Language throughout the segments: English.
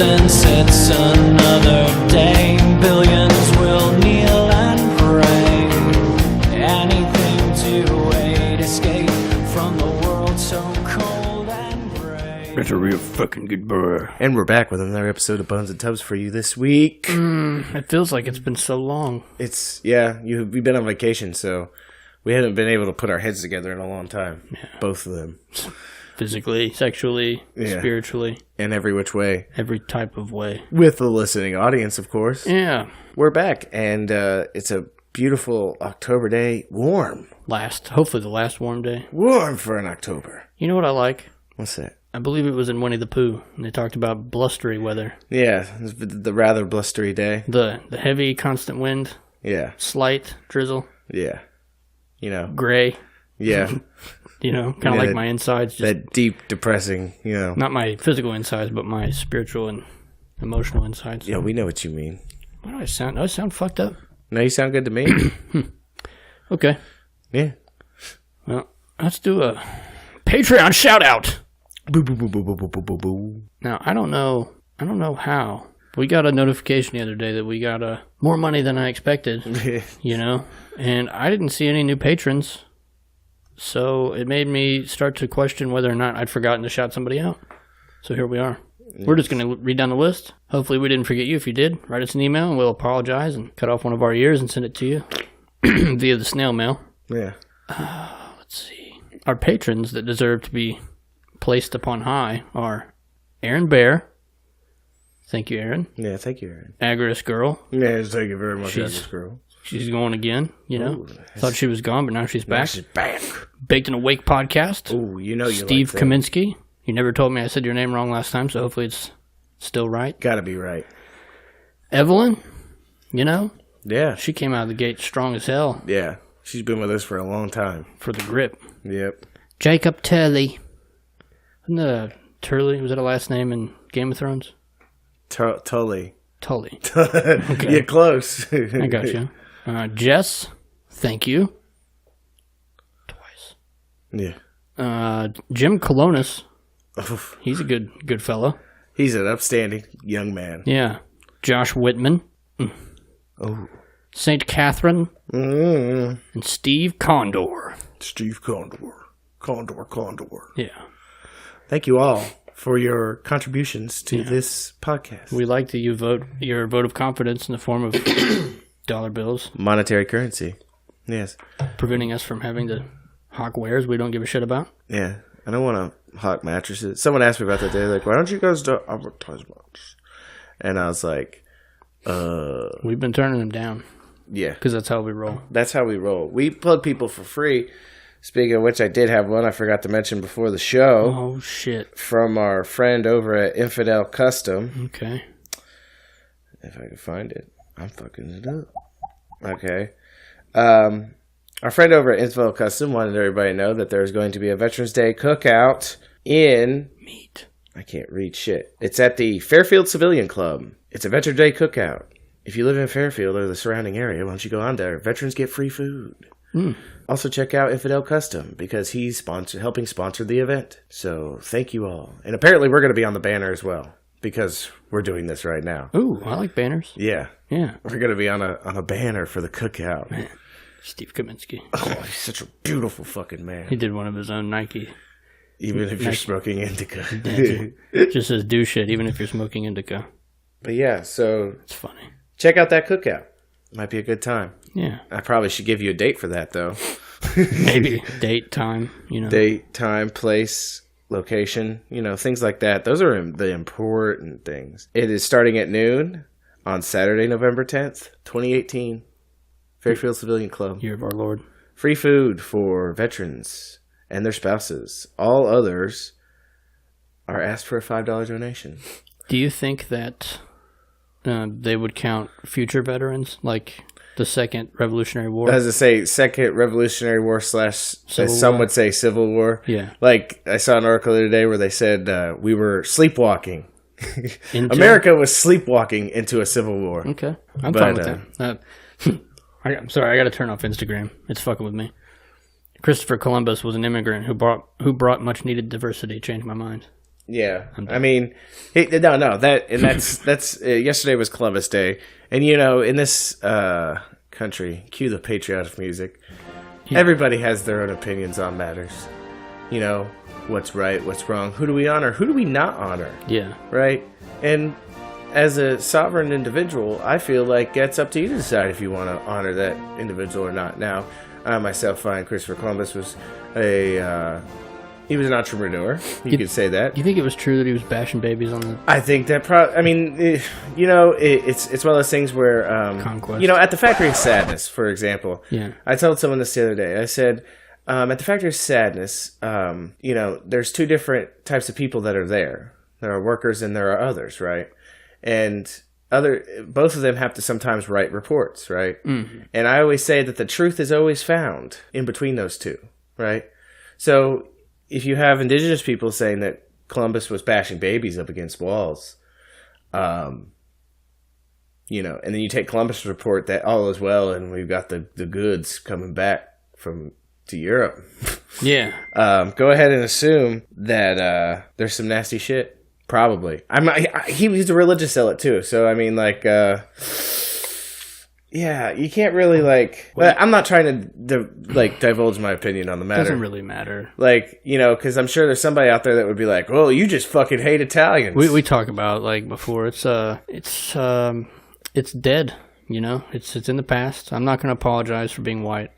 since it's another day, billions will kneel and pray. Anything to aid escape from the world so cold and gray. That's a real fucking good boy. And we're back with another episode of Bones and Tubs for you this week. It feels like it's been so long. We've been on vacation, so we haven't been able to put our heads together in a long time. Yeah. Both of them. Physically, sexually, spiritually. In every which way. Every type of way. With the listening audience, of course. Yeah. We're back, and it's a beautiful October day. Warm. Hopefully the last warm day. Warm for an October. You know what I like? What's that? I believe it was in Winnie the Pooh, and they talked about blustery weather. Yeah, the rather blustery day. The heavy, constant wind. Yeah. Slight drizzle. Yeah. Gray. Yeah. Kind of like my insides. That deep, depressing, Not my physical insides, but my spiritual and emotional insides. Yeah, we know what you mean. Why do I sound? Do I sound fucked up? No, you sound good to me. Okay. Yeah. Well, let's do a Patreon shout out. Boo, boo, boo, boo, boo, boo, boo, boo. Now, I don't know how. We got a notification the other day that we got more money than I expected, and I didn't see any new patrons. So it made me start to question whether or not I'd forgotten to shout somebody out. So here we are. Yes. We're just going to read down the list. Hopefully we didn't forget you. If you did, write us an email and we'll apologize and cut off one of our ears and send it to you via the snail mail. Yeah. Let's see. Our patrons that deserve to be placed upon high are Aaron Bear. Thank you, Aaron. Yeah, thank you, Aaron. Agris Girl. Yeah, thank you very much, Agris Girl. She's going again, Ooh, Thought she was gone, but now she's back. Now she's back. Baked and Awake podcast. Oh, you Steve like Kaminsky. You never told me I said your name wrong last time, so hopefully it's still right. Gotta be right. Evelyn, Yeah. she came out of the gate strong as hell. Yeah. She's been with us for a long time. For the grip. Yep. Jacob Turley. Wasn't that Turley? Was that a last name in Game of Thrones? Tully. Tully. Okay. You're close. I got you. Jess, thank you. Twice. Yeah. Jim Colonis. He's a good fellow. He's an upstanding young man. Yeah. Josh Whitman. Oh. St. Catherine. And Steve Condor. Steve Condor. Condor. Yeah. Thank you all for your contributions to this podcast. We like that you vote your vote of confidence in the form of dollar bills. Monetary currency. Yes. Preventing us from having to hawk wares we don't give a shit about. Yeah. I don't want to hawk mattresses. Someone asked me about that. They're like, why don't you guys do advertisements? And I was like, we've been turning them down. Yeah. Because that's how we roll. That's how we roll. We plug people for free. Speaking of which, I did have one I forgot to mention before the show. Oh, shit. From our friend over at Infidel Custom. Okay. If I can find it. I'm fucking it up. Okay. Our friend over at Infidel Custom wanted everybody to know that there's going to be a Veterans Day cookout in... Meat. I can't read shit. It's at the Fairfield Civilian Club. It's a Veterans Day cookout. If you live in Fairfield or the surrounding area, why don't you go on there? Veterans get free food. Also check out Infidel Custom because he's helping sponsor the event. So thank you all. And apparently we're going to be on the banner as well because we're doing this right now. Ooh, I like banners. Yeah. Yeah. We're going to be on a banner for the cookout. Man, Steve Kaminsky. Oh, he's such a beautiful fucking man. He did one of his own Nike. Even if you're smoking indica. Just says do shit even if you're smoking indica. But yeah, so... It's funny. Check out that cookout. Might be a good time. Yeah. I probably should give you a date for that, though. Maybe. Date, time, Date, time, place, location, things like that. Those are the important things. It is starting at noon on Saturday, November 10th, 2018. Fairfield Civilian Club. Year of our Lord. Free food for veterans and their spouses. All others are asked for a $5 donation. Do you think that they would count future veterans, like the Second Revolutionary War? As I say, Second Revolutionary War / some would say Civil War. Yeah. Like, I saw an article the other day where they said we were sleepwalking. America was sleepwalking into a civil war. Okay. I'm fine with that. I'm sorry, I got to turn off Instagram. It's fucking with me. Christopher Columbus was an immigrant who brought much needed diversity. Changed my mind. Yeah, I mean, that's yesterday was Columbus Day, and in this country, cue the patriotic music. Yeah. Everybody has their own opinions on matters. What's right, what's wrong, who do we honor, who do we not honor? Yeah, right. And as a sovereign individual, I feel like it's up to you to decide if you want to honor that individual or not. Now, I myself find Christopher Columbus was he was an entrepreneur. You could say that. You think it was true that he was bashing babies on the... I think that it's one of those things where... Conquest. At the Factory of Sadness, for example. Yeah. I told someone this the other day. I said, at the Factory of Sadness, there's two different types of people that are there. There are workers and there are others, right? And both of them have to sometimes write reports, right? Mm-hmm. And I always say that the truth is always found in between those two, right? So... if you have indigenous people saying that Columbus was bashing babies up against walls, and then you take Columbus' report that all is well and we've got the goods coming back to Europe. Yeah. Go ahead and assume that there's some nasty shit. Probably. He's a religious zealot too, so I mean, yeah, you can't really I'm not trying to divulge my opinion on the matter. Doesn't really matter. Because I'm sure there's somebody out there that would be like, "Well, you just fucking hate Italians." We talk about before. It's dead. It's in the past. I'm not going to apologize for being white.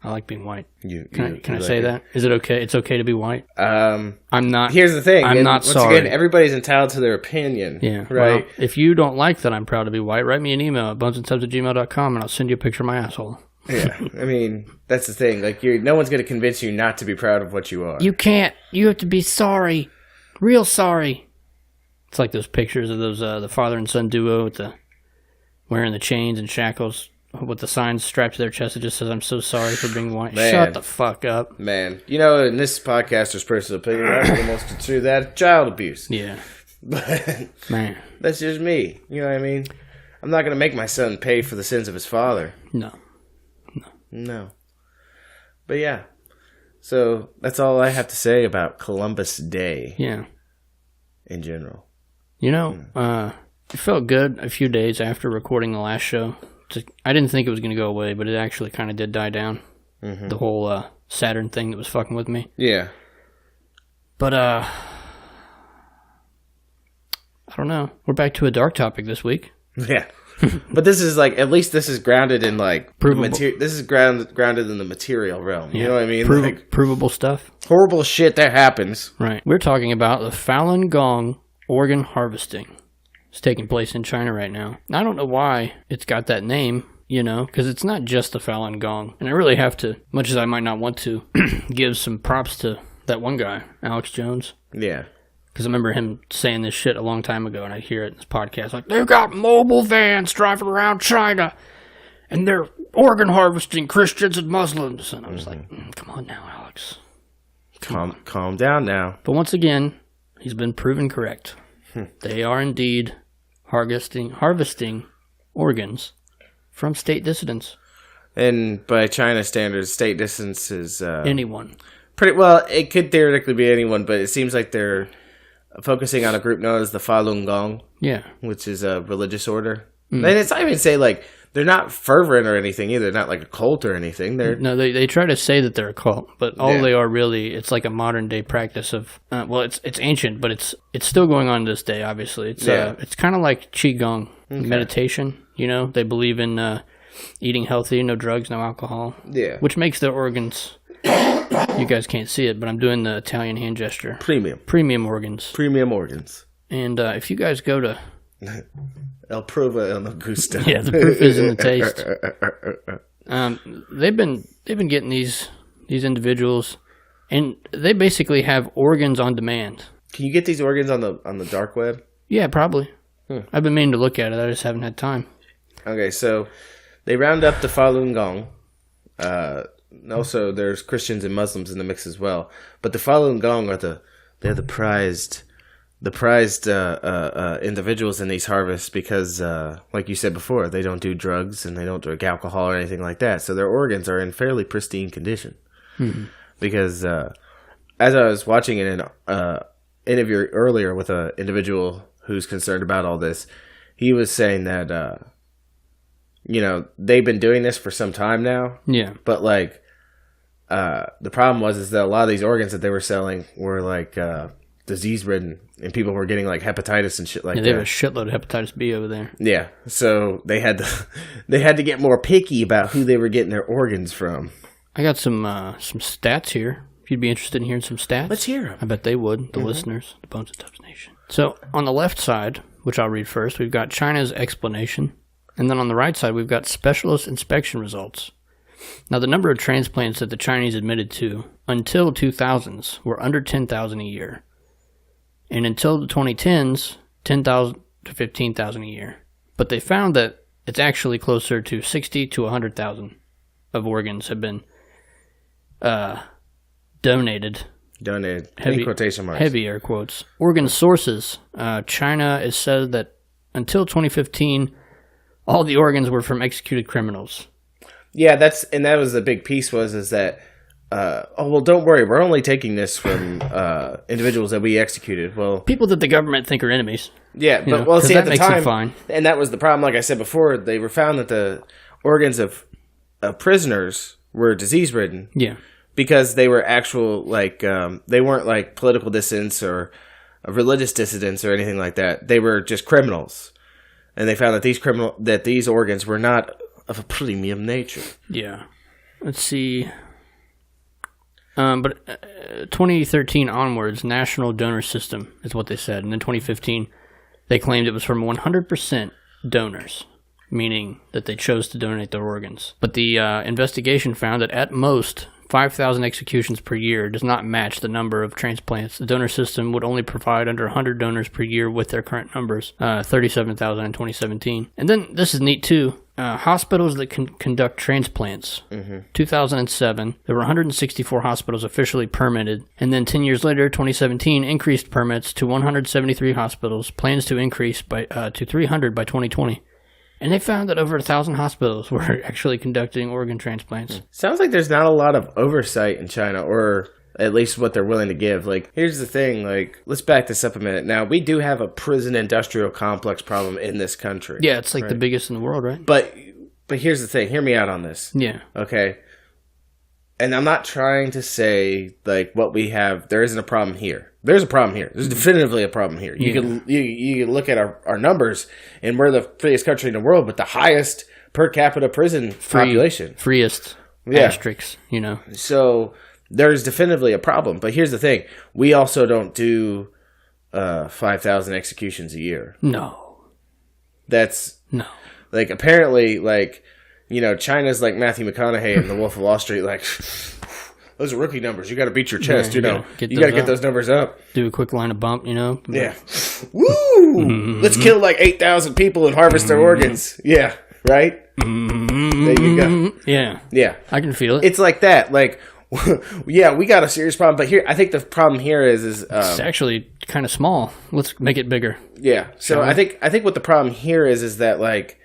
I like being white. Can I say that? Is it okay? It's okay to be white. I'm not. Here's the thing. I'm not sorry. Again, everybody's entitled to their opinion. Yeah. Right. Well, if you don't like that I'm proud to be white, write me an email at bonesandtubs@gmail.com and I'll send you a picture of my asshole. Yeah. I mean, that's the thing. No one's going to convince you not to be proud of what you are. You can't. You have to be sorry. Real sorry. It's like those pictures of those the father and son duo with wearing the chains and shackles. With the signs strapped to their chest, it just says, "I'm so sorry for being white." Man. Shut the fuck up. Man. In this podcaster's personal opinion, I really most consider that child abuse. Yeah. But, man. That's just me. You know what I mean? I'm not going to make my son pay for the sins of his father. No. But yeah. So, that's all I have to say about Columbus Day. Yeah. In general. It felt good a few days after recording the last show. I didn't think it was going to go away, but it actually kind of did die down. Mm-hmm. The whole Saturn thing that was fucking with me. Yeah. But, I don't know. We're back to a dark topic this week. Yeah. But this is at least this is grounded in provable. This is grounded in the material realm. You know what I mean? Provable stuff. Horrible shit that happens. Right. We're talking about the Falun Gong Organ Harvesting. It's taking place in China right now. I don't know why it's got that name, because it's not just the Falun Gong. And I really have to, much as I might not want to, give some props to that one guy, Alex Jones. Yeah. Because I remember him saying this shit a long time ago, and I hear it in this podcast, they've got mobile vans driving around China, and they're organ harvesting Christians and Muslims. And I was like, come on now, Alex. Calm down now. But once again, he's been proven correct. They are indeed harvesting organs from state dissidents. And by China standards, state dissidents is... anyone. Pretty well, it could theoretically be anyone, but it seems like they're focusing on a group known as the Falun Gong. Yeah. Which is a religious order. And it's not even say, they're not fervent or anything either. They're not like a cult or anything. No, they try to say that they're a cult, but all they are really, it's like a modern day practice of, it's ancient, but it's still going on to this day, obviously. It's kind of like Qigong, meditation, They believe in eating healthy, no drugs, no alcohol. Yeah. Which makes their organs, you guys can't see it, but I'm doing the Italian hand gesture. Premium organs. Premium organs. And if you guys go to... El prova el no gusto. Yeah, the proof is in the taste. They've been getting these individuals, and they basically have organs on demand. Can you get these organs on the dark web? Yeah, probably. I've been meaning to look at it. I just haven't had time. Okay, so they round up the Falun Gong. Also, there's Christians and Muslims in the mix as well. But the Falun Gong they're the prized individuals in these harvests because, like you said before, they don't do drugs and they don't drink alcohol or anything like that. So their organs are in fairly pristine condition. Mm-hmm. Because as I was watching it interview earlier with an individual who's concerned about all this. He was saying that, they've been doing this for some time now. Yeah. But, like, the problem is that a lot of these organs that they were selling were, like, disease-ridden, and people were getting, like, hepatitis and shit like that. They have a shitload of hepatitis B over there. Yeah. So they had to get more picky about who they were getting their organs from. I got some stats here. If you'd be interested in hearing some stats. Let's hear them. I bet they would, the listeners, the Bones and Tubs Nation. So, on the left side, which I'll read first, we've got China's explanation. And then on the right side, we've got specialist inspection results. Now, the number of transplants that the Chinese admitted to until 2000s were under 10,000 a year. And until the 2010s, 10,000 to 15,000 a year. But they found that it's actually closer to 60 to 100,000 of organs have been donated. Donated. In quotation marks. Heavy air quotes. Organ sources. China has said that until 2015, all the organs were from executed criminals. Yeah, that was the big piece is that, don't worry, we're only taking this from individuals that we executed. Well, people that the government think are enemies. Yeah, but see, at the time, fine. And that was the problem. Like I said before, they were found that the organs of prisoners were disease-ridden. Yeah. Because they were actual, like, they weren't like political dissidents or religious dissidents or anything like that. They were just criminals, and they found that these organs were not of a premium nature. Yeah. Let's see. But 2013 onwards, national donor system is what they said, and in 2015, they claimed it was from 100% donors, meaning that they chose to donate their organs. But the investigation found that at most 5,000 executions per year does not match the number of transplants. The donor system would only provide under 100 donors per year with their current numbers, 37,000 in 2017. And then, this is neat too, hospitals that can conduct transplants. 2007, there were 164 hospitals officially permitted. And then 10 years later, 2017, increased permits to 173 hospitals, plans to increase to 300 by 2020. And they found that over 1,000 hospitals were actually conducting organ transplants. Sounds like there's not a lot of oversight in China, or at least what they're willing to give. Like, here's the thing, like, let's back this up a minute. Now, we do have a prison industrial complex problem in this country. Yeah, it's like the biggest in the world, right? But here's the thing. Hear me out on this. Yeah. Okay? And I'm not trying to say, like, what we have, there isn't a problem here. There's a problem here. There's definitively a problem here. You can look at our numbers, and we're the freest country in the world, but the highest per capita prison population. Freest asterisks, So there's definitively a problem. But here's the thing. We also don't do 5,000 executions a year. No. No. Like, apparently, like, China's like Matthew McConaughey in The Wolf of Wall Street, like, those are rookie numbers. You got to beat your chest, You got to get those numbers up. Do a quick line of bump, Yeah. Woo! Let's kill like 8,000 people and harvest their organs. Yeah, right? There you go. Yeah. Yeah. I can feel it. It's like that. Like, yeah, we got a serious problem. But here, I think the problem here is it's actually kind of small. Let's make it bigger. Yeah. So I think what the problem here is that, like,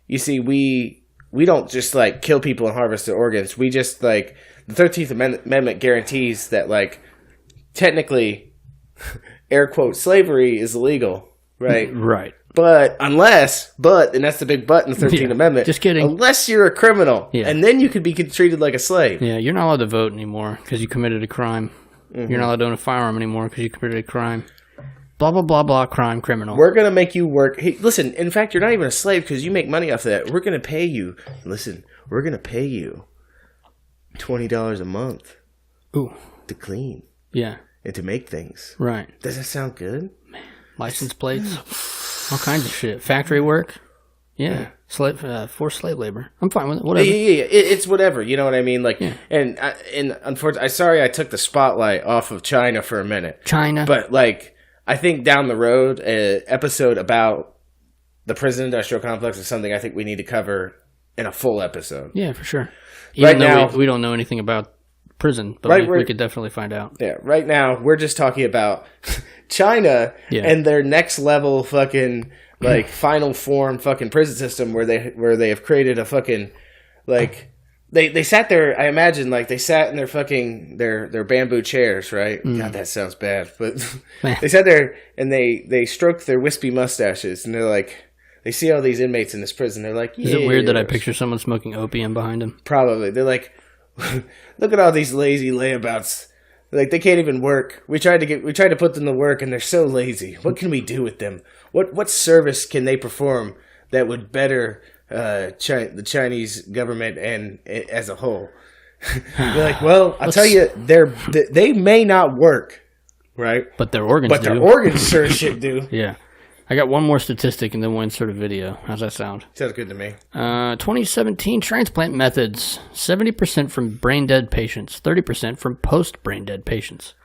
you see, we don't just, like, kill people and harvest their organs. We just, like, the 13th Amendment guarantees that, like, technically, air quote, slavery is illegal, right? Right. But and that's the big but in the 13th Amendment. Just kidding. Unless you're a criminal, and then you could be treated like a slave. Yeah, you're not allowed to vote anymore because you committed a crime. You're not allowed to own a firearm anymore because you committed a crime. Blah, blah, blah, blah, crime, criminal. We're going to make you work. Hey, listen, in fact, you're not even a slave because you make money off of that. We're going to pay you. Listen, we're going to pay you $20 a month to clean. Yeah. And to make things. Right. Does that sound good? Man. License plates. All kinds of shit. Factory work. Yeah. Forced slave labor. I'm fine with it. Whatever. Yeah. It's whatever. You know what I mean? Like, and unfortunately, sorry I took the spotlight off of China for a minute. China. But, like, I think down the road, an episode about the prison industrial complex is something I think we need to cover in a full episode. Yeah, for sure. Even though we don't know anything about prison, but we could definitely find out. Yeah, right now we're just talking about China and their next level fucking, like, final form fucking prison system where they have created a fucking, like, They sat there, I imagine, like, they sat in their fucking, their bamboo chairs, right? God, that sounds bad. But they sat there, and they stroked their wispy mustaches, and they're like, they see all these inmates in this prison, they're like, Is it weird that I picture someone smoking opium behind him? Probably. They're like, look at all these lazy layabouts. Like, they can't even work. We tried to put them to work, and they're so lazy. What can we do with them? What service can they perform that would better the Chinese government and as a whole? They're like, well, I'll tell you, they may not work, right? But their organs do. But their organs sure as shit do. Yeah. I got one more statistic and then we'll insert a video. How's that sound? Sounds good to me. 2017 transplant methods. 70% from brain-dead patients. 30% from post-brain-dead patients.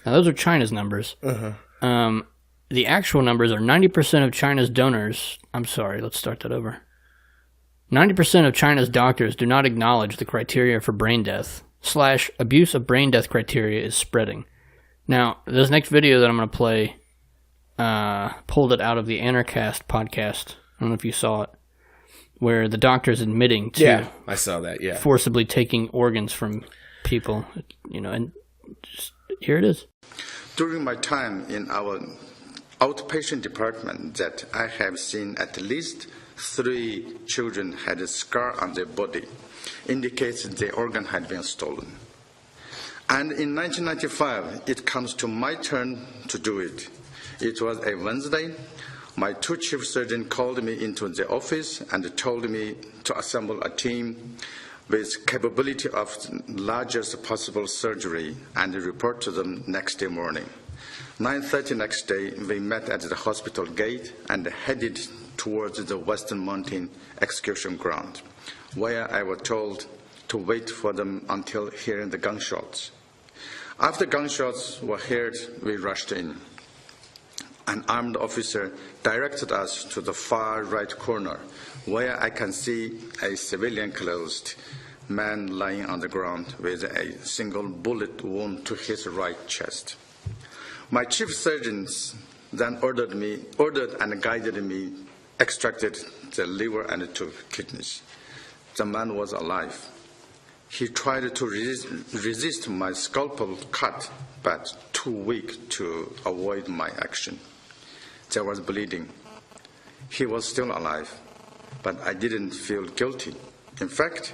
Now, those are China's numbers. Uh-huh. The actual numbers are 90% of China's donors. I'm sorry, let's start that over. 90% of China's doctors do not acknowledge the criteria for brain death. / abuse of brain death criteria is spreading. Now, this next video that I'm going to play pulled it out of the Anarchast podcast. I don't know if you saw it. Where the doctor's admitting to I saw that, forcibly taking organs from people. And just, here it is. During my time in our outpatient department, that I have seen at least 3 children had a scar on their body, indicates the organ had been stolen. And in 1995, it comes to my turn to do it. It was a Wednesday. My 2 chief surgeons called me into the office and told me to assemble a team with capability of largest possible surgery and report to them next day morning. 9:30 next day, we met at the hospital gate and headed towards the Western Mountain execution ground, where I was told to wait for them until hearing the gunshots. After gunshots were heard, we rushed in. An armed officer directed us to the far right corner, where I can see a civilian-clothed man lying on the ground with a single bullet wound to his right chest. My chief surgeons then ordered and guided me, extracted the liver and 2 kidneys. The man was alive. He tried to resist my scalpel cut, but too weak to avoid my action. There was bleeding. He was still alive, but I didn't feel guilty. In fact,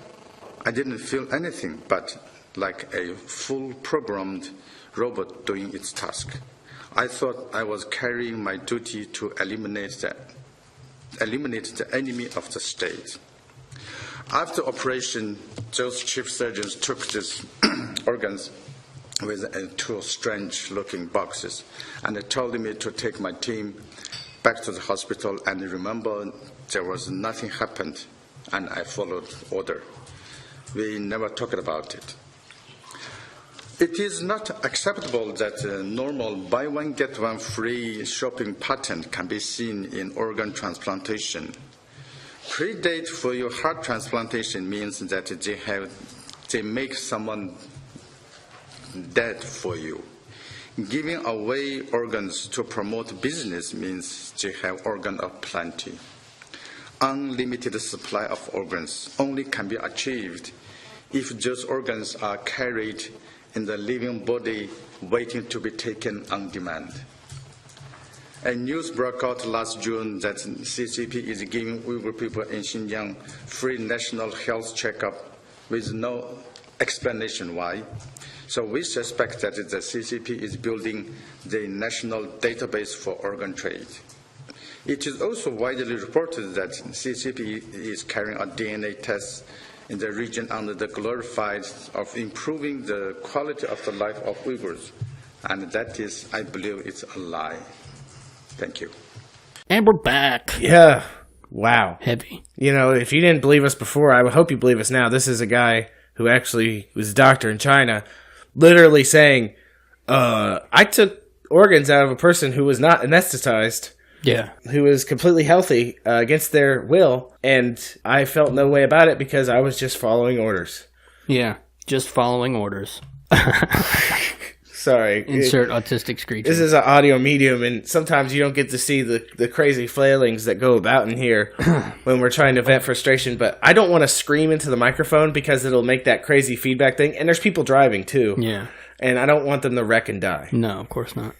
I didn't feel anything but like a full programmed robot doing its task. I thought I was carrying my duty to eliminate the enemy of the state. After operation, those chief surgeons took these organs with 2 strange-looking boxes, and they told me to take my team back to the hospital and remember there was nothing happened, and I followed order. We never talked about it. It is not acceptable that a normal buy one get one free shopping pattern can be seen in organ transplantation. Pre-date for your heart transplantation means that they make someone dead for you. Giving away organs to promote business means they have organ aplenty. Unlimited supply of organs only can be achieved if those organs are carried in the living body waiting to be taken on demand. A news broke out last June that CCP is giving Uyghur people in Xinjiang free national health checkup with no explanation why. So we suspect that the CCP is building the national database for organ trade. It is also widely reported that CCP is carrying out DNA tests in the region under the glorified of improving the quality of the life of Uyghurs. And that is, I believe, it's a lie. Thank you. And we're back. Yeah. Wow. Heavy. If you didn't believe us before, I hope you believe us now. This is a guy who actually was a doctor in China, literally saying, I took organs out of a person who was not anesthetized. Yeah. Who was completely healthy against their will, and I felt no way about it because I was just following orders. Yeah, just following orders. Sorry. Insert autistic screeching. This is an audio medium, and sometimes you don't get to see the crazy flailings that go about in here when we're trying to vent frustration. But I don't want to scream into the microphone because it'll make that crazy feedback thing. And there's people driving, too. Yeah. And I don't want them to wreck and die. No, of course not.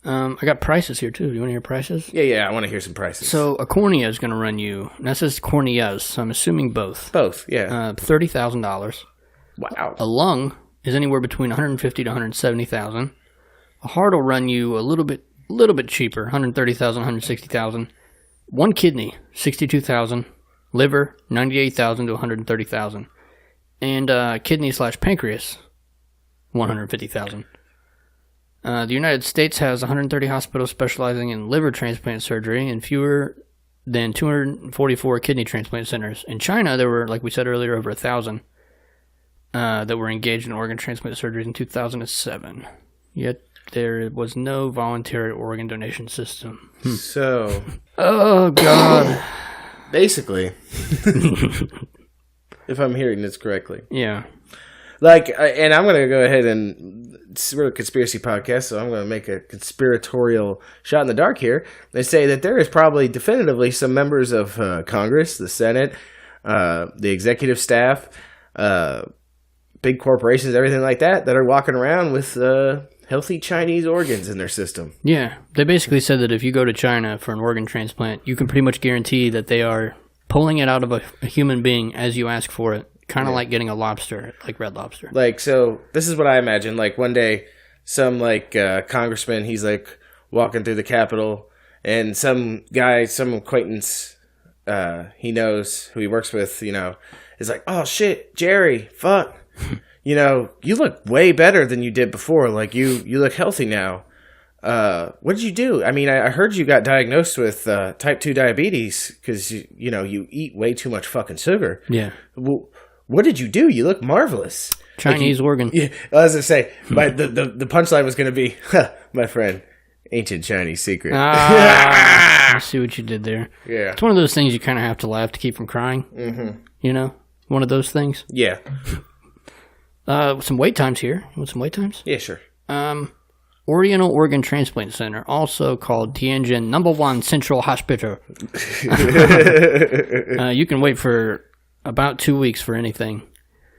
I got prices here, too. Do you want to hear prices? Yeah, I want to hear some prices. So a cornea is going to run you, and that says corneas, so I'm assuming both. Both, yeah. $30,000. Wow. A lung is anywhere between $150,000 to $170,000. A heart will run you a little bit cheaper, $130,000, $160,000. One kidney, $62,000. Liver, $98,000 to $130,000. And kidney/pancreas, $150,000. The United States has 130 hospitals specializing in liver transplant surgery and fewer than 244 kidney transplant centers. In China, there were, like we said earlier, over 1,000 that were engaged in organ transplant surgeries in 2007. Yet there was no voluntary organ donation system. So... Oh, God. Basically, if I'm hearing this correctly. Yeah. Like, and I'm going to go ahead and... We're a conspiracy podcast, so I'm going to make a conspiratorial shot in the dark here. They say that there is probably definitively some members of Congress, the Senate, the executive staff, big corporations, everything like that are walking around with healthy Chinese organs in their system. Yeah. They basically said that if you go to China for an organ transplant, you can pretty much guarantee that they are pulling it out of a human being as you ask for it. Kind of like getting a lobster, like Red Lobster. Like, so this is what I imagine. Like, one day, some, like, congressman, he's, like, walking through the Capitol, and some guy, some acquaintance he knows, who he works with, you know, is like, oh, shit, Jerry, fuck. You know, you look way better than you did before. Like, you look healthy now. What did you do? I mean, I heard you got diagnosed with type 2 diabetes because, you know, you eat way too much fucking sugar. Yeah. Well, what did you do? You look marvelous. Chinese organ. Yeah, I was going to say, the punchline was going to be, my friend, ancient Chinese secret. I see what you did there. Yeah. It's one of those things you kind of have to laugh to keep from crying. Mm-hmm. You know? One of those things. Yeah. Some wait times here. You want some wait times? Yeah, sure. Oriental Organ Transplant Center, also called Tianjin No. 1 Central Hospital. You can wait for about 2 weeks for anything.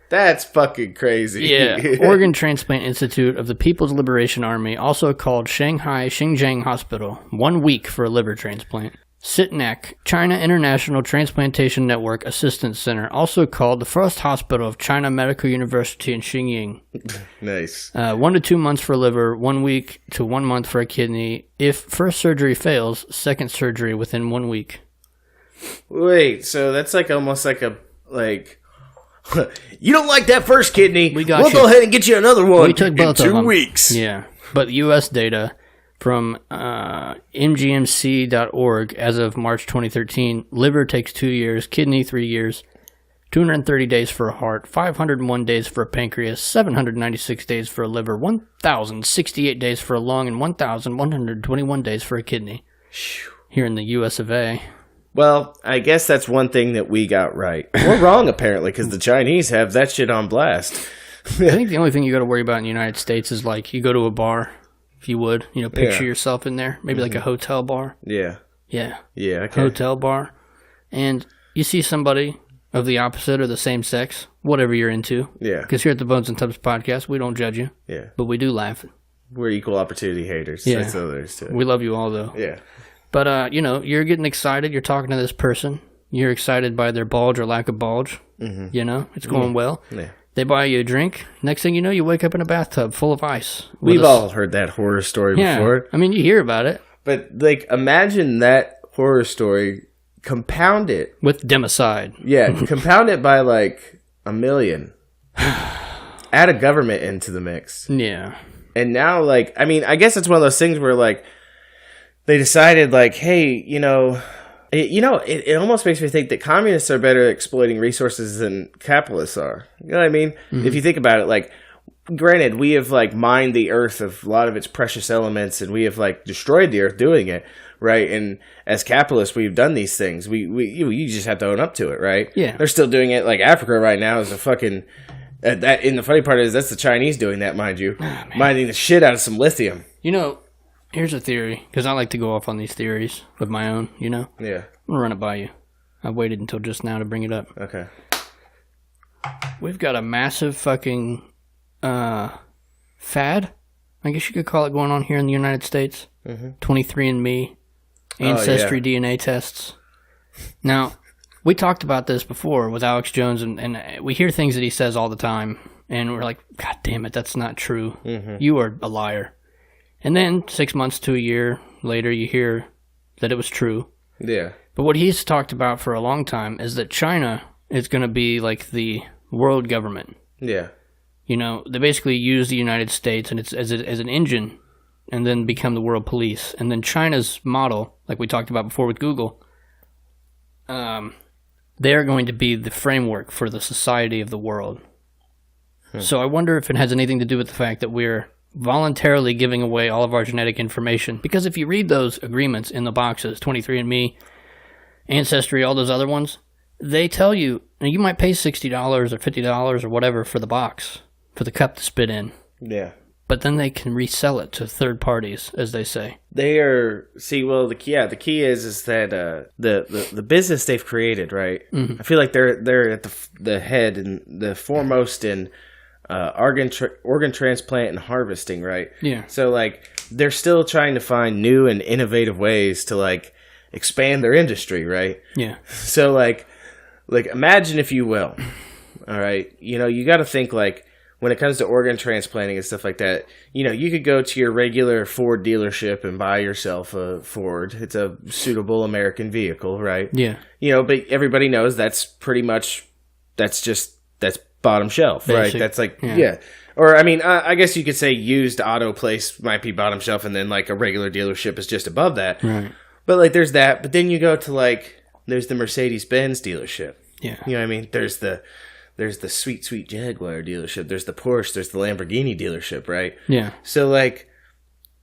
That's fucking crazy. Yeah. Organ Transplant Institute of the People's Liberation Army, also called Shanghai Xinjiang Hospital. 1 week for a liver transplant. SITNAC, China International Transplantation Network Assistance Center, also called the First Hospital of China Medical University in Xinjiang. Nice. 1 to 2 months for liver, 1 week to 1 month for a kidney. If first surgery fails, second surgery within 1 week. Wait, so that's like almost like a, like, you don't like that first kidney, we'll go ahead and get you another one. We took both in of them. 2 weeks. Yeah, but U.S. data from mgmc.org as of March 2013, liver takes 2 years, kidney 3 years, 230 days for a heart, 501 days for a pancreas, 796 days for a liver, 1,068 days for a lung, and 1,121 days for a kidney. Here in the U.S. of A. Well, I guess that's one thing that we got right. We're wrong, apparently, because the Chinese have that shit on blast. I think the only thing you got to worry about in the United States is, like, you go to a bar, if you would, you know, picture yourself in there, maybe like a hotel bar. Yeah. Yeah. Yeah, okay. Hotel bar. And you see somebody of the opposite or the same sex, whatever you're into. Yeah. Because here at the Bones and Tubs podcast, we don't judge you. Yeah. But we do laugh. We're equal opportunity haters. Yeah. That's all there is to it. We love you all, though. Yeah. But, you know, you're getting excited. You're talking to this person. You're excited by their bulge or lack of bulge. Mm-hmm. You know, it's going well. Yeah. They buy you a drink. Next thing you know, you wake up in a bathtub full of ice. We've all heard that horror story before. I mean, you hear about it. But, like, imagine that horror story, compound it. With democide. Yeah, compound it by, like, 1 million. Add a government into the mix. Yeah. And now, like, I mean, I guess it's one of those things where, like, they decided, like, hey, it almost makes me think that communists are better at exploiting resources than capitalists are. You know what I mean? Mm-hmm. If you think about it, like, granted, we have, like, mined the earth of a lot of its precious elements, and we have, like, destroyed the earth doing it, right? And as capitalists, we've done these things. You just have to own up to it, right? Yeah. They're still doing it. Like, Africa right now is a fucking And the funny part is that's the Chinese doing that, mind you. Mining the shit out of some lithium. You know, here's a theory, because I like to go off on these theories of my own, you know? Yeah. I'm going to run it by you. I waited until just now to bring it up. Okay. We've got a massive fucking fad, I guess you could call it, going on here in the United States. 23andMe, Ancestry DNA tests. Now, we talked about this before with Alex Jones, and we hear things that he says all the time, and we're like, God damn it, that's not true. You are a liar. And then 6 months to a year later, you hear that it was true. Yeah. But what he's talked about for a long time is that China is going to be like the world government. Yeah. You know, they basically use the United States and it's as an engine, and then become the world police. And then China's model, like we talked about before with Google, they're going to be the framework for the society of the world. So I wonder if it has anything to do with the fact that we're voluntarily giving away all of our genetic information. Because if you read those agreements in the boxes, 23andMe, Ancestry, all those other ones, they tell you, now you might pay $60 or $50 or whatever for the box, for the cup to spit in. Yeah. But then they can resell it to third parties, as they say. They are, the key is that the business they've created, right? I feel like they're at the head and the foremost in organ transplant and harvesting, right? Yeah. So like they're still trying to find new and innovative ways to like expand their industry, right? Yeah. So like imagine, if you will, all right, you know, you got to think like when it comes to organ transplanting and stuff like that, you know, you could go to your regular Ford dealership and buy yourself a Ford. It's a suitable American vehicle, right? Yeah. You know, but everybody knows that's bottom shelf, Basic. right? That's like, yeah. Or, I mean, I guess you could say used auto place might be bottom shelf, and then like a regular dealership is just above that. Right. But like there's that, but then you go to like, there's the Mercedes-Benz dealership. Yeah. You know what I mean? There's the sweet Jaguar dealership. There's the Porsche. There's the Lamborghini dealership, right? Yeah. So, like,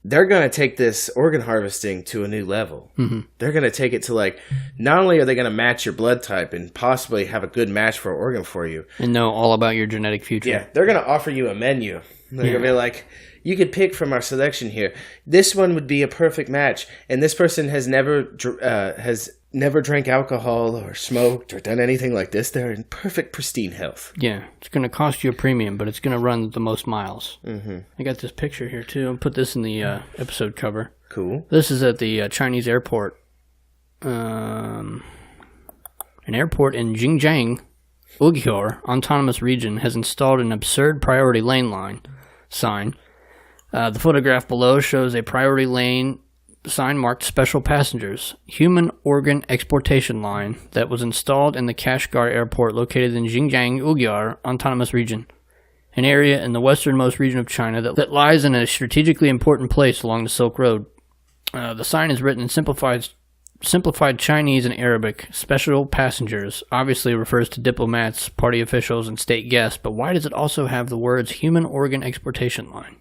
they're going to take this organ harvesting to a new level. They're going to take it to, like, not only are they going to match your blood type and possibly have a good match for an organ for you. And know all about your genetic future. Yeah. They're going to offer you a menu. They're going to be like, you could pick from our selection here. This one would be a perfect match. And this person has never drank alcohol or smoked or done anything like this. They're in perfect, pristine health. Yeah, it's going to cost you a premium, but it's going to run the most miles. I got this picture here, too. I'll put this in the episode cover. Cool. This is at the Chinese airport. An airport in Xinjiang, Uyghur Autonomous Region, has installed an absurd priority lane sign. The photograph below shows a priority lane sign marked Special Passengers, Human Organ Exportation Line, that was installed in the Kashgar Airport located in Xinjiang Uyghur Autonomous Region, an area in the westernmost region of China that lies in a strategically important place along the Silk Road. The sign is written in simplified Chinese and Arabic. Special Passengers obviously refers to diplomats, party officials, and state guests, but why does it also have the words Human Organ Exportation Line?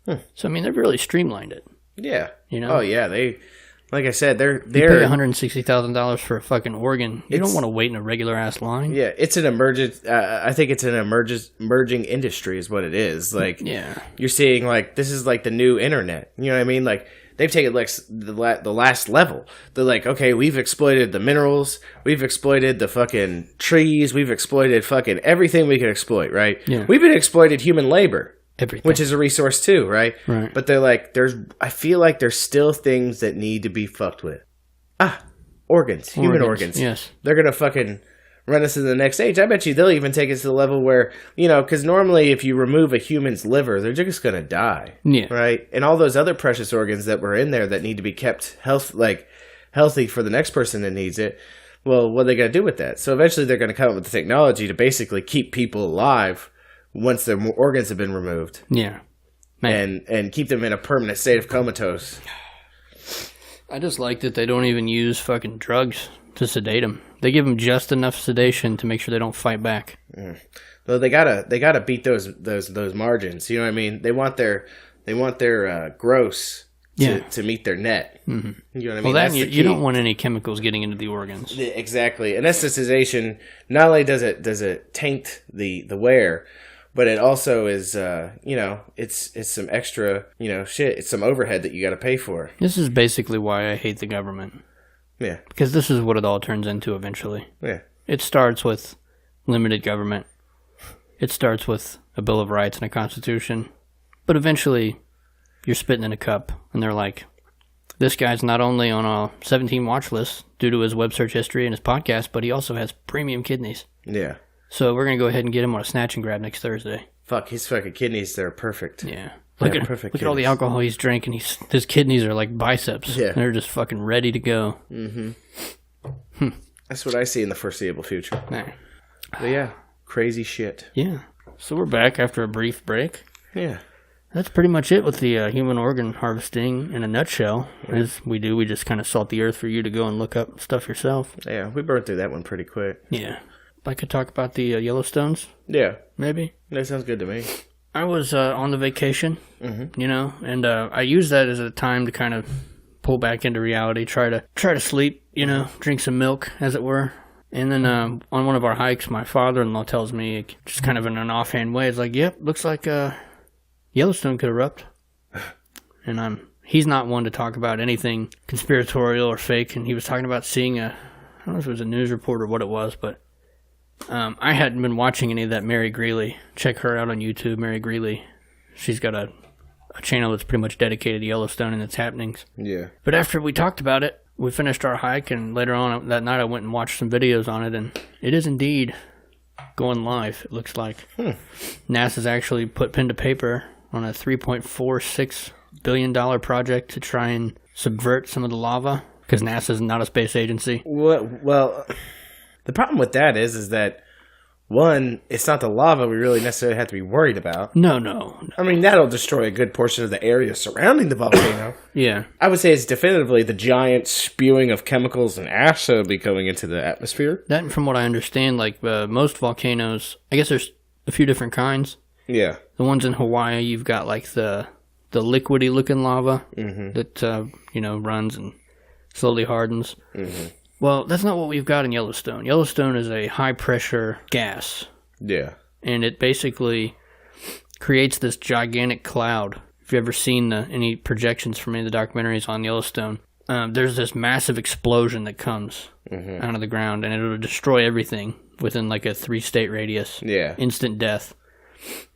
So, I mean, they've really streamlined it. Yeah. You know? Oh, yeah. They, like I said, they're you pay $160,000 for a fucking organ. You don't want to wait in a regular ass line. Yeah, it's an emergent. I think it's an emerging industry, is what it is. Like, yeah, you're seeing like this is like the new internet. You know what I mean? Like they've taken like the last level. They're like, okay, we've exploited the minerals, we've exploited the fucking trees, we've exploited fucking everything we could exploit. Right? Yeah. We've been exploited human labor. Everything. Which is a resource too, right? Right. But they're like, I feel like there's still things that need to be fucked with. Organs. Human organs. Yes. They're going to fucking run us to the next stage. I bet you they'll even take us to the level where, you know, because normally if you remove a human's liver, they're just going to die. Yeah. Right? And all those other precious organs that were in there that need to be kept healthy for the next person that needs it, well, what are they going to do with that? So eventually they're going to come up with the technology to basically keep people alive once their organs have been removed. Yeah. Man. And keep them in a permanent state of comatose. I just like that they don't even use fucking drugs to sedate them. They give them just enough sedation to make sure they don't fight back. Well, they gotta beat those margins. You know what I mean? They want their gross to meet their net. Mm-hmm. You know what I mean? Well, you don't want any chemicals getting into the organs. Yeah, exactly. Anesthetization, not only does it taint the wear, but it also is, it's some extra, shit. It's some overhead that you got to pay for. This is basically why I hate the government. Yeah. Because this is what it all turns into eventually. Yeah. It starts with limited government. It starts with a Bill of Rights and a Constitution. But eventually, you're spitting in a cup, and they're like, this guy's not only on a 17 watch list due to his web search history and his podcast, but he also has premium kidneys. Yeah. So we're going to go ahead and get him on a snatch and grab next Thursday. Fuck, his fucking kidneys, they're perfect. Yeah. Look at all the alcohol he's drinking. His kidneys are like biceps. Yeah. They're just fucking ready to go. Mm-hmm. That's what I see in the foreseeable future. Nah. But yeah, crazy shit. Yeah. So we're back after a brief break. Yeah. That's pretty much it with the human organ harvesting in a nutshell. Yeah. As we do, we just kind of salt the earth for you to go and look up stuff yourself. Yeah, we burned through that one pretty quick. Yeah. I could talk about the Yellowstones. Yeah. Maybe. That sounds good to me. I was on the vacation, and I used that as a time to kind of pull back into reality, try to sleep, drink some milk, as it were. And then on one of our hikes, my father-in-law tells me, just kind of in an offhand way, it's like, yep, looks like Yellowstone could erupt. And he's not one to talk about anything conspiratorial or fake, and he was talking about seeing I don't know if it was a news report or what it was, but I hadn't been watching any of that Mary Greely. Check her out on YouTube, Mary Greely. She's got a channel that's pretty much dedicated to Yellowstone and its happenings. Yeah. But after we talked about it, we finished our hike, and later on that night I went and watched some videos on it, and it is indeed going live, it looks like. NASA's actually put pen to paper on a $3.46 billion project to try and subvert some of the lava, because NASA's not a space agency. Well, the problem with that is that, one, it's not the lava we really necessarily have to be worried about. No. I mean, that'll destroy a good portion of the area surrounding the volcano. Yeah. I would say it's definitively the giant spewing of chemicals and ash that will be going into the atmosphere. That, and from what I understand, most volcanoes, I guess there's a few different kinds. Yeah. The ones in Hawaii, you've got the liquidy-looking lava that, runs and slowly hardens. Mm-hmm. Well, that's not what we've got in Yellowstone. Yellowstone is a high-pressure gas. Yeah. And it basically creates this gigantic cloud. If you've ever seen any projections from any of the documentaries on Yellowstone, there's this massive explosion that comes out of the ground, and it'll destroy everything within a 3-state radius. Yeah. Instant death.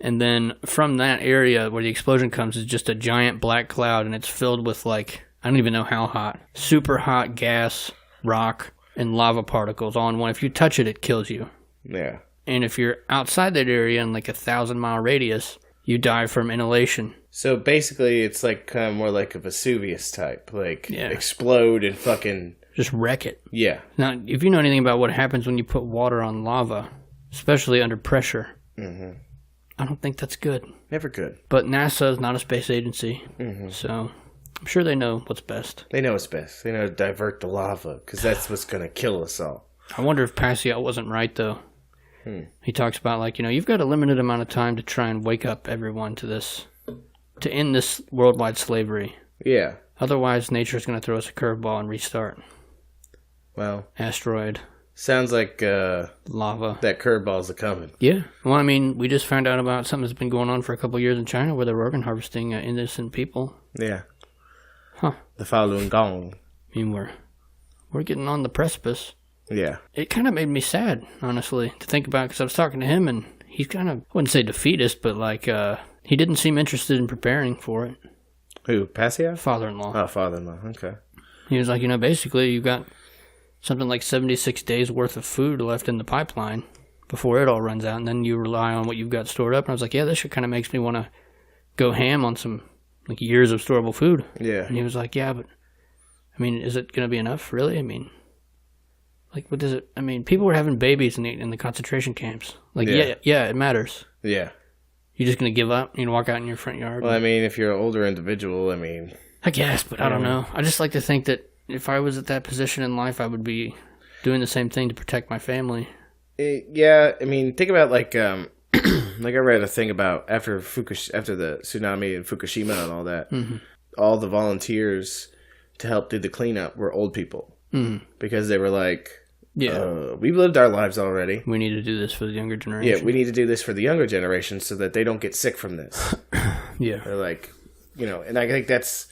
And then from that area where the explosion comes is just a giant black cloud, and it's filled with I don't even know how hot. Super hot gas, rock, and lava particles all in one. If you touch it, it kills you. Yeah. And if you're outside that area in 1,000-mile radius, you die from inhalation. So basically, it's kind of more like a Vesuvius type. Explode and fucking... just wreck it. Yeah. Now, if you know anything about what happens when you put water on lava, especially under pressure, I don't think that's good. Never good. But NASA is not a space agency, so... I'm sure they know what's best. They know what's best. They know to divert the lava, because that's what's going to kill us all. I wonder if Pascal wasn't right, though. He talks about, you've got a limited amount of time to try and wake up everyone to this, to end this worldwide slavery. Yeah. Otherwise, nature's going to throw us a curveball and restart. Well. Asteroid. Sounds like lava. That curveball's a-coming. Yeah. Well, we just found out about something that's been going on for a couple of years in China where they're organ harvesting innocent people. Yeah. Huh. The Falun Gong. We're getting on the precipice. Yeah. It kind of made me sad, honestly, to think about, because I was talking to him, and he's kind of, I wouldn't say defeatist, but he didn't seem interested in preparing for it. Who, Pascal? Father-in-law. Oh, father-in-law, okay. He was like, basically you've got something like 76 days worth of food left in the pipeline before it all runs out, and then you rely on what you've got stored up. And I was like, yeah, this shit kind of makes me want to go ham on some years of storable food. Yeah. And he was like, yeah, but, is it going to be enough, really? What does it, people were having babies in the concentration camps. Yeah, it matters. Yeah. You're just going to give up and walk out in your front yard? Well, if you're an older individual, I guess, but I don't know. I just like to think that if I was at that position in life, I would be doing the same thing to protect my family. Yeah, think about I read a thing about after the tsunami in Fukushima and all that. all the volunteers to help do the cleanup were old people. Because they were like, we've lived our lives already. We need to do this for the younger generation. Yeah, we need to do this for the younger generation so that they don't get sick from this. Yeah. They're like, and I think it's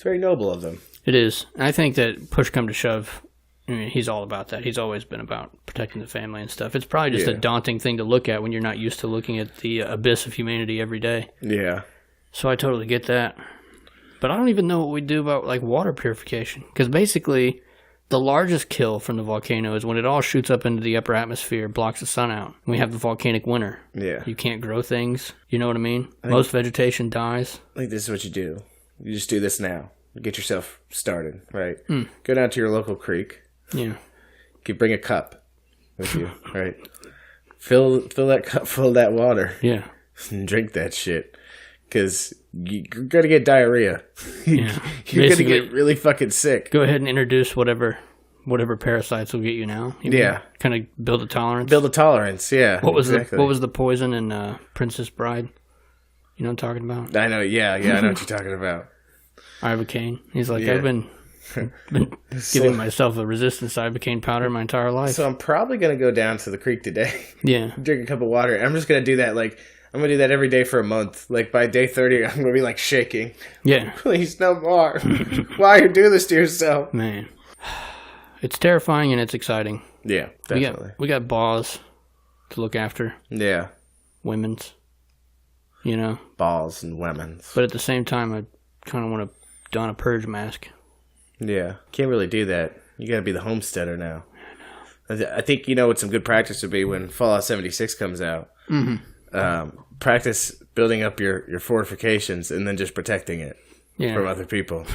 very noble of them. It is. I think that push come to shove, I mean, he's all about that. He's always been about protecting the family and stuff. It's probably just a daunting thing to look at when you're not used to looking at the abyss of humanity every day. Yeah. So I totally get that. But I don't even know what we do about, like, water purification. Because basically, the largest kill from the volcano is when it all shoots up into the upper atmosphere, blocks the sun out. We have the volcanic winter. Yeah. You can't grow things. You know what I mean? Most vegetation dies. I think this is what you do. You just do this now. Get yourself started, right? Go down to your local creek. Yeah. You could bring a cup with you, right? Fill that cup full of that water. Yeah. And drink that shit. Because you're going to get diarrhea. Yeah. You're going to get really fucking sick. Go ahead and introduce whatever parasites will get you now. Kind of build a tolerance. Build a tolerance, yeah. What was the poison in Princess Bride? You know what I'm talking about? I know, yeah, I know what you're talking about. Ibocaine. He's like, I've been giving myself a resistance Ibocaine powder my entire life. So I'm probably going to go down to the creek today. Yeah. Drink a cup of water. I'm just going to do that, like, I'm going to do that every day for a month. Like, by day 30, I'm going to be, like, shaking. Yeah. Please, no more. Why you do this to yourself? Man. It's terrifying and it's exciting. Yeah, definitely. We got balls to look after. Yeah. Women's. Balls and women's. But at the same time, I kind of want to don a purge mask. Yeah. Can't really do that. You got to be the homesteader now. I think what some good practice would be when Fallout 76 comes out. Practice building up your fortifications and then just protecting it from other people.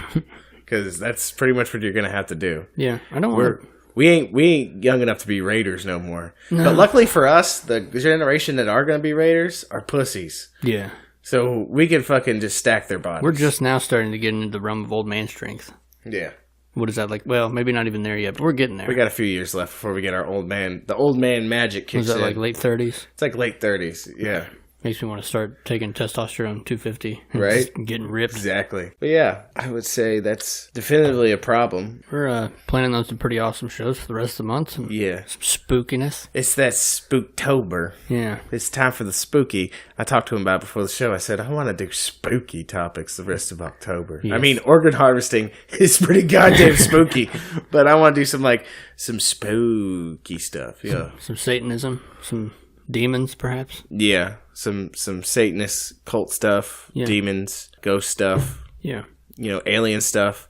Because that's pretty much what you're going to have to do. Yeah. I don't want to... We ain't young enough to be raiders no more. No. But luckily for us, the generation that are going to be raiders are pussies. Yeah. So we can fucking just stack their bodies. We're just now starting to get into the realm of old man strength. Yeah. What is that like? Well, maybe not even there yet, but we're getting there. We got a few years left before we get our the old man magic kicks in. Is that like late 30s? It's like late 30s, yeah. Makes me want to start taking testosterone 250. Right? Getting ripped. Exactly. But yeah, I would say that's definitively a problem. We're planning on some pretty awesome shows for the rest of the month. Some spookiness. It's that Spooktober. Yeah. It's time for the spooky. I talked to him about it before the show. I said, I want to do spooky topics the rest of October. Yes. I mean, organ harvesting is pretty goddamn spooky. But I want to do some spooky stuff. Yeah. Some Satanism. Some demons, perhaps. Yeah. Some Satanist cult stuff, demons, ghost stuff, alien stuff,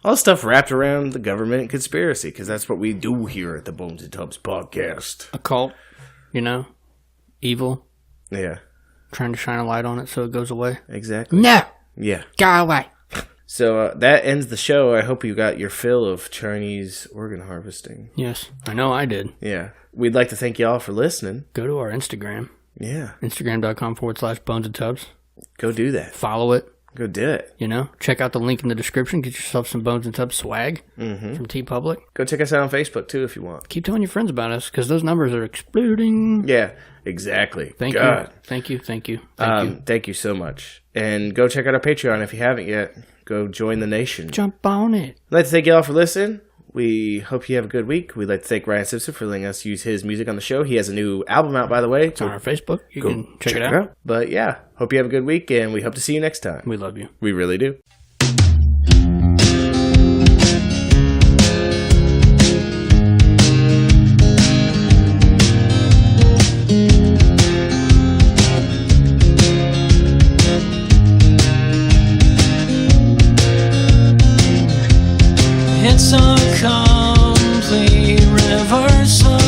all stuff wrapped around the government and conspiracy, because that's what we do here at the Bones and Tubs podcast. Occult, evil. Yeah. Trying to shine a light on it so it goes away. Exactly. No! Yeah. Go away. So that ends the show. I hope you got your fill of Chinese organ harvesting. Yes, I know I did. Yeah. We'd like to thank y'all for listening. Go to our Instagram. Yeah. Instagram.com/BonesandTubs. Go do that. Follow it. Go do it. Check out the link in the description. Get yourself some Bones and Tubs swag from TeePublic. Go check us out on Facebook, too, if you want. Keep telling your friends about us, because those numbers are exploding. Yeah, exactly. Thank you. Thank you so much. And go check out our Patreon if you haven't yet. Go join the nation. Jump on it. I'd like to thank y'all for listening. We hope you have a good week. We'd like to thank Ryan Simpson for letting us use his music on the show. He has a new album out, by the way. It's on our Facebook. You can check it out. But yeah, hope you have a good week, and we hope to see you next time. We love you. We really do. It's a complete reversal.